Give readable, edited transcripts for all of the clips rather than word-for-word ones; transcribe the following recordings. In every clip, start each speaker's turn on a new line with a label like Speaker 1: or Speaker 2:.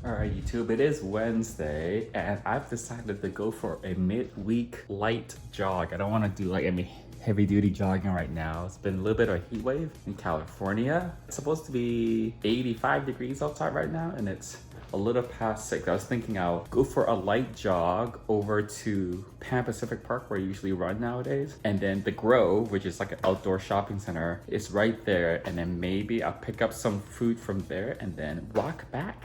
Speaker 1: Alright YouTube, it is Wednesday and I've decided to go for a midweek light jog. I don't want to do like any heavy duty jogging right now. It's been a little bit of a heat wave in California. It's supposed to be 85 degrees outside right now and it's a little past 6. I was thinking I'll go for a light jog over to Pan Pacific Park where I usually run nowadays. And then the Grove, which is like an outdoor shopping center, is right there. And then maybe I'll pick up some food from there and then walk back.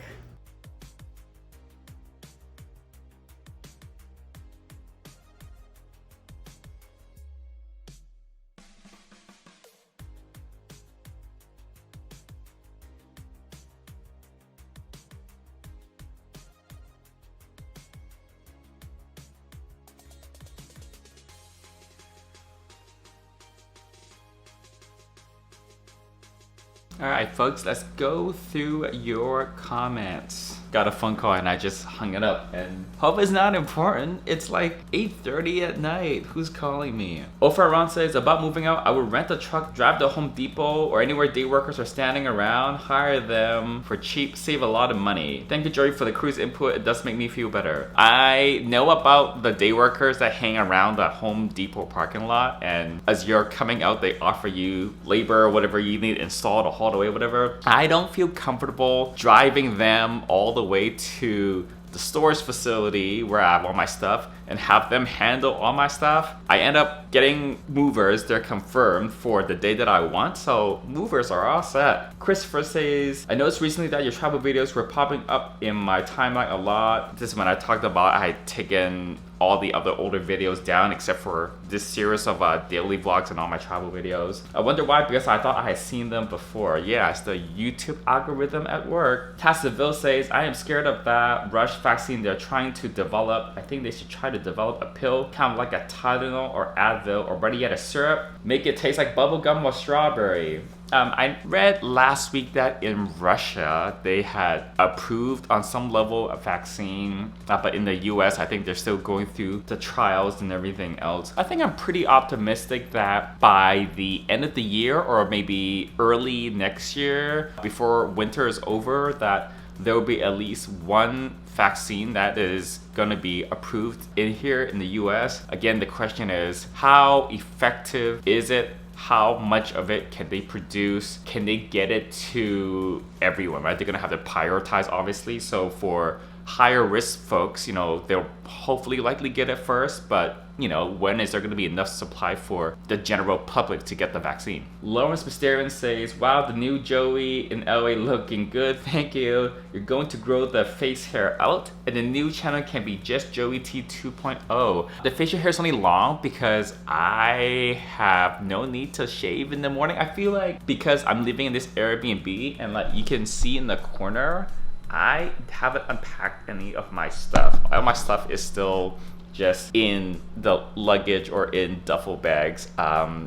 Speaker 1: All right, folks, let's go through your comments. Got a phone call and I just hung it up and hope it's not important. It's like 8:30 at night. Who's calling me? Ofaron says, about moving out, I would rent a truck, drive to Home Depot or anywhere day workers are standing around, hire them for cheap, save a lot of money. Thank you, Joey, for the cruise input. It does make me feel better. I know about the day workers that hang around the Home Depot parking lot, and as you're coming out, they offer you labor or whatever you need installed or hauled away, whatever. I don't feel comfortable driving them all the way to the storage facility where I have all my stuff and have them handle all my stuff. I end up getting movers. They're confirmed for the day that I want, so movers are all set. Christopher says, I noticed recently that your travel videos were popping up in my timeline a lot. This is when I talked about I had taken all the other older videos down except for this series of daily vlogs and all my travel videos. I wonder why, because I thought I had seen them before. Yeah, it's the YouTube algorithm at work. Tassaville says, I am scared of that rush vaccine they're trying to develop. I think they should try to develop a pill, kind of like a Tylenol or Advil, or better yet a syrup. Make it taste like bubblegum or strawberry. I read last week that in Russia, they had approved on some level a vaccine, but in the US, I think they're still going through the trials and everything else. I think I'm pretty optimistic that by the end of the year or maybe early next year, before winter is over, that there will be at least one vaccine that is going to be approved in here in the US. Again, the question is, how effective is it? How much of it can they produce? Can they get it to everyone, right? They're gonna have to prioritize, obviously. So for higher risk folks, they'll hopefully likely get it first, but when is there going to be enough supply for the general public to get the vaccine? Lawrence Mysterian says, wow, the new Joey in LA looking good, thank you. You're going to grow the face hair out, and the new channel can be just JoeyT 2.0. The facial hair is only long because I have no need to shave in the morning. I feel like because I'm living in this Airbnb and like you can see in the corner, I haven't unpacked any of my stuff. All my stuff is still just in the luggage or in duffel bags.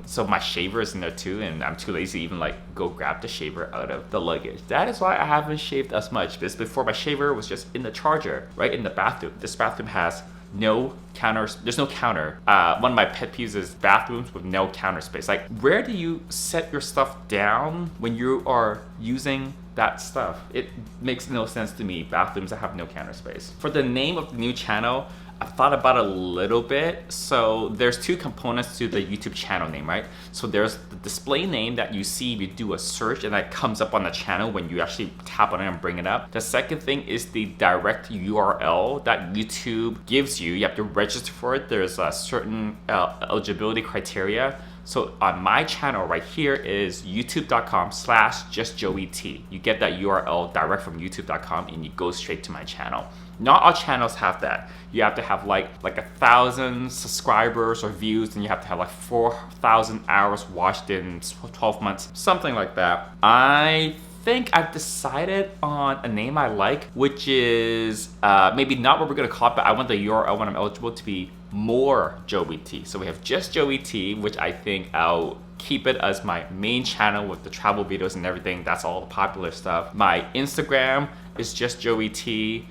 Speaker 1: So my shaver is in there too, and I'm too lazy to even like go grab the shaver out of the luggage. That is why I haven't shaved as much, because before my shaver was just in the charger, right in the bathroom. This bathroom has no counters. There's no counter. One of my pet peeves is bathrooms with no counter space. Like, where do you set your stuff down when you are using that stuff? It makes no sense to me, bathrooms that have no counter space. For the name of the new channel, I've thought about it a little bit. So there's two components to the YouTube channel name, right? So there's the display name that you see if you do a search and that comes up on the channel when you actually tap on it and bring it up. The second thing is the direct URL that YouTube gives you. You have to register for it. There's a certain eligibility criteria. So on my channel right here is youtube.com/justjoeyt. You get that URL direct from youtube.com and you go straight to my channel. Not all channels have that. You have to have like 1,000 subscribers or views, and you have to have like 4,000 hours watched in 12 months, something like that. I think I've decided on a name I like, which is maybe not what we're gonna call it, but I want the URL when I'm eligible to be MoreJoeyT. So we have just JoeyT, which I think I'll keep it as my main channel with the travel videos and everything. That's all the popular stuff. My Instagram is just JoeyT.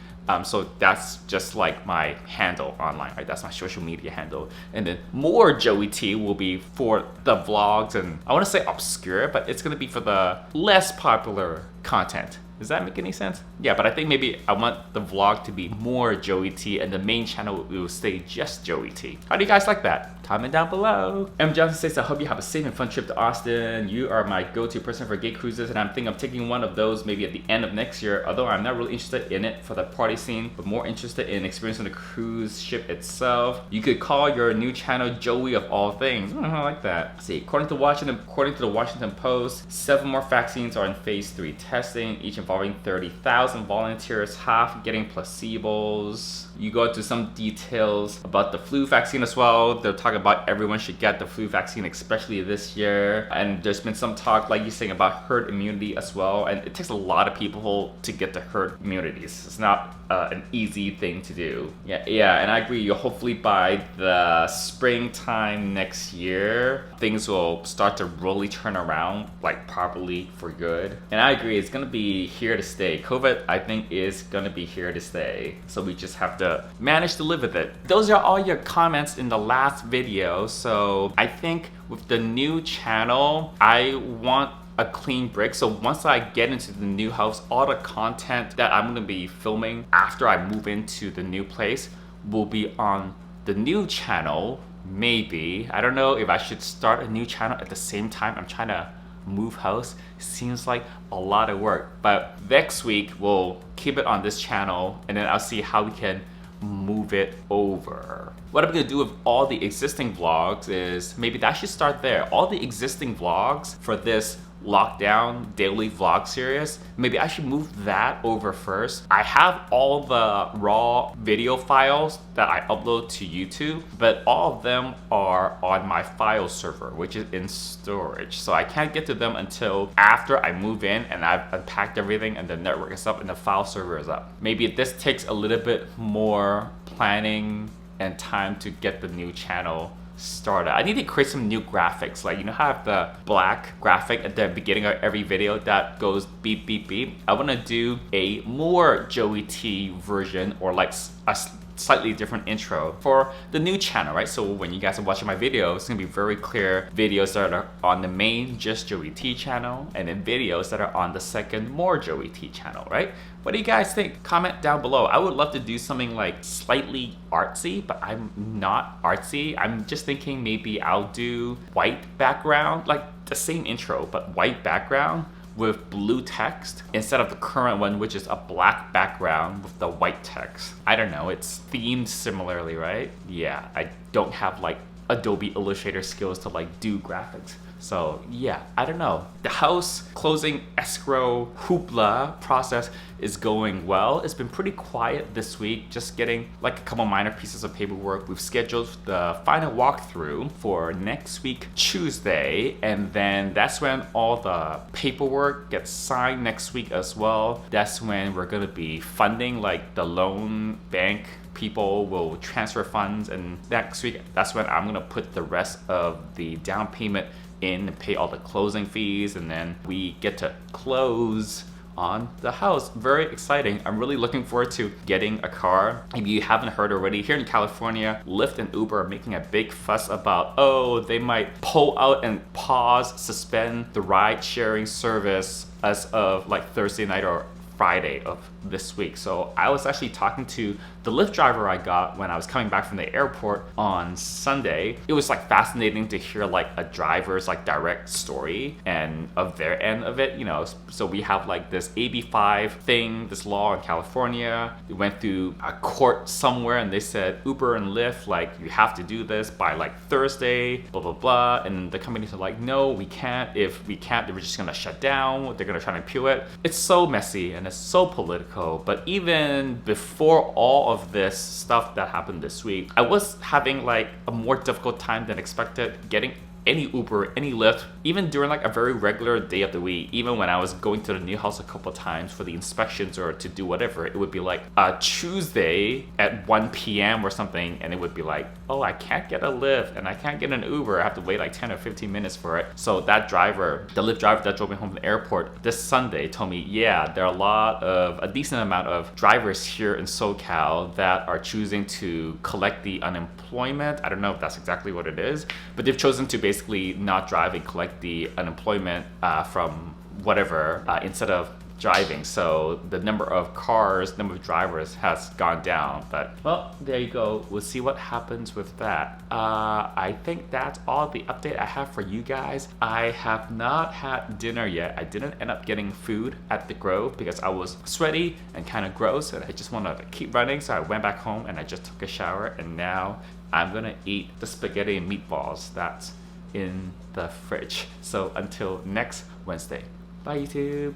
Speaker 1: So that's just like my handle online, right? That's my social media handle. And then MoreJoeyT will be for the vlogs and I want to say obscure, but it's going to be for the less popular content. Does that make any sense? Yeah, but I think maybe I want the vlog to be more MoreJoeyT and the main channel will stay just MoreJoeyT. How do you guys like that? Comment down below. M. Johnson says, I hope you have a safe and fun trip to Austin. You are my go-to person for gay cruises, and I'm thinking of taking one of those maybe at the end of next year, although I'm not really interested in it for the party scene, but more interested in experiencing the cruise ship itself. You could call your new channel Joey of all things. I like that. Let's see, according to the Washington Post, 7 more vaccines are in phase 3 testing, each involving 30,000 volunteers, half getting placebos. You go into some details about the flu vaccine as well. They're talking about everyone should get the flu vaccine, especially this year. And there's been some talk, like you're saying, about herd immunity as well. And it takes a lot of people to get the herd immunities. It's not an easy thing to do. Yeah, and I agree. Hopefully by the springtime next year, things will start to really turn around, like properly for good. And I agree, it's gonna be here to stay. COVID, I think, is gonna be here to stay. So we just have to manage to live with it. Those are all your comments in the last video. So I think with the new channel, I want a clean break. So once I get into the new house, all the content that I'm gonna be filming after I move into the new place will be on the new channel. Maybe. I don't know if I should start a new channel at the same time I'm trying to move house. Seems like a lot of work, but next week we'll keep it on this channel and then I'll see how we can move it over. What I'm gonna do with all the existing vlogs is maybe that should start there. All the existing vlogs for this lockdown daily vlog series, maybe I should move that over first. I have all the raw video files that I upload to YouTube, but all of them are on my file server, which is in storage. So I can't get to them until after I move in and I've unpacked everything and the network is up and the file server is up. Maybe this takes a little bit more planning and time to get the new channel started. I need to create some new graphics, like, you know how I have the black graphic at the beginning of every video that goes beep beep beep. I want to do a MoreJoeyT version, or like a slightly different intro for the new channel, right? So when you guys are watching my videos, it's gonna be very clear videos that are on the main Just MoreJoeyT channel and then videos that are on the second MoreJoeyT channel, right? What do you guys think? Comment down below. I would love to do something like slightly artsy, but I'm not artsy. I'm just thinking maybe I'll do white background, like the same intro, but white background with blue text instead of the current one, which is a black background with the white text. I don't know, it's themed similarly, right? Yeah, I don't have like Adobe Illustrator skills to like do graphics. So yeah, I don't know. The house closing escrow hoopla process is going well. It's been pretty quiet this week, just getting like a couple minor pieces of paperwork. We've scheduled the final walkthrough for next week, Tuesday, and then that's when all the paperwork gets signed next week as well. That's when we're gonna be funding, like the loan bank people will transfer funds, and next week, that's when I'm gonna put the rest of the down payment in and pay all the closing fees, and then we get to close on the house. Very exciting. I'm really looking forward to getting a car. If you haven't heard already, here in California, Lyft and Uber are making a big fuss about, oh, they might pull out and suspend the ride sharing service as of like Thursday night or Friday of this week. So I was actually talking to the Lyft driver I got when I was coming back from the airport on Sunday. It was like fascinating to hear like a driver's like direct story and of their end of it, you know. So we have like this AB5 thing, this law in California. It went through a court somewhere and they said Uber and Lyft, like, you have to do this by like Thursday, blah blah blah, and the companies are like, no, we can't. If we can't, they're just gonna shut down. They're gonna try to appeal it. It's so messy and it's so political. But even before all of this stuff that happened this week, I was having like a more difficult time than expected getting any Uber, any Lyft, even during like a very regular day of the week. Even when I was going to the new house a couple of times for the inspections or to do whatever, it would be like a Tuesday at 1 p.m. or something, and it would be like, oh, I can't get a Lyft and I can't get an Uber. I have to wait like 10 or 15 minutes for it. So that driver, the Lyft driver that drove me home from the airport this Sunday, told me, yeah, there are a decent amount of drivers here in SoCal that are choosing to collect the unemployment. I don't know if that's exactly what it is, but they've chosen to basically not drive and collect the unemployment from whatever, instead of driving, so the number of cars, number of drivers has gone down. But well, there you go. We'll see what happens with that. I think that's all the update I have for you guys. I have not had dinner yet. I didn't end up getting food at the Grove because I was sweaty and kind of gross and I just wanted to keep running, so I went back home and I just took a shower, and now I'm gonna eat the spaghetti and meatballs that's in the fridge. So until next Wednesday, bye YouTube.